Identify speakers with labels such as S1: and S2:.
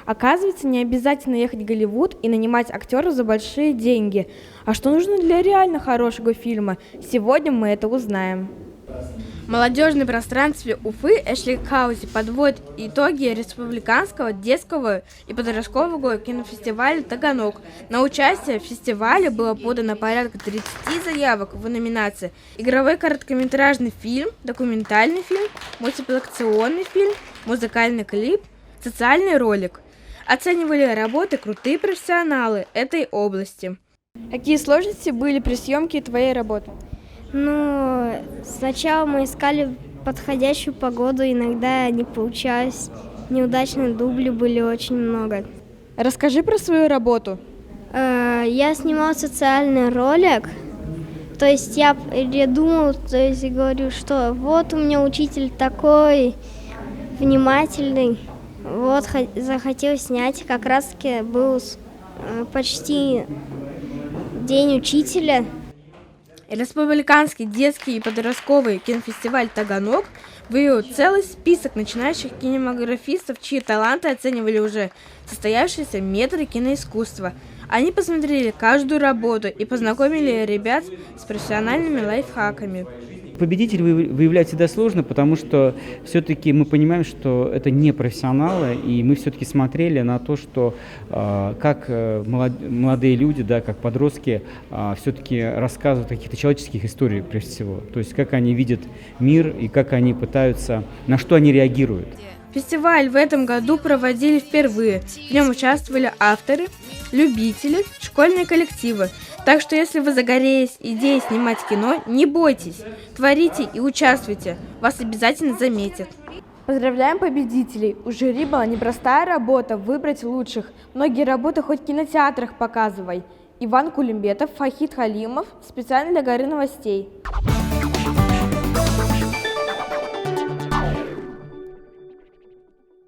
S1: Оказывается, не обязательно ехать в Голливуд и нанимать актеров за большие деньги. А что нужно для реально хорошего фильма? Сегодня мы это узнаем. В молодежном пространстве Уфы Эшли Хаузи подводит итоги республиканского детского и подросткового кинофестиваля «Таганок». На участие в фестивале было подано порядка 30 заявок в номинации «Игровой короткометражный фильм», «Документальный фильм», «Мультипликационный фильм», «Музыкальный клип», «Социальный ролик». Оценивали работы крутые профессионалы этой области. Какие сложности были при съемке твоей работы?
S2: Сначала мы искали подходящую погоду, иногда не получалось. Неудачные дубли были очень много.
S1: Расскажи про свою работу.
S2: Я снимала социальный ролик, то есть я думала, говорю, что вот у меня учитель такой внимательный, вот захотел снять, как раз таки был почти день учителя.
S1: Республиканский детский и подростковый кинофестиваль «Таганок» вывел целый список начинающих кинематографистов, чьи таланты оценивали уже состоявшиеся метры киноискусства. Они посмотрели каждую работу и познакомили ребят с профессиональными лайфхаками.
S3: Победителей выявлять всегда сложно, потому что все-таки мы понимаем, что это не профессионалы, и мы все-таки смотрели на то, что как молодые люди, да, как подростки, все-таки рассказывают о каких-то человеческих историях прежде всего. То есть как они видят мир и как они пытаются, на что они реагируют.
S1: Фестиваль в этом году проводили впервые. В нем участвовали авторы, любители, школьные коллективы. Так что если вы загорелись идеей снимать кино, не бойтесь, творите и участвуйте, вас обязательно заметят. Поздравляем победителей! У жюри была непростая работа выбрать лучших. Многие работы хоть в кинотеатрах показывай. Иван Кулембетов, Фахид Халимов. Специально для Горы новостей.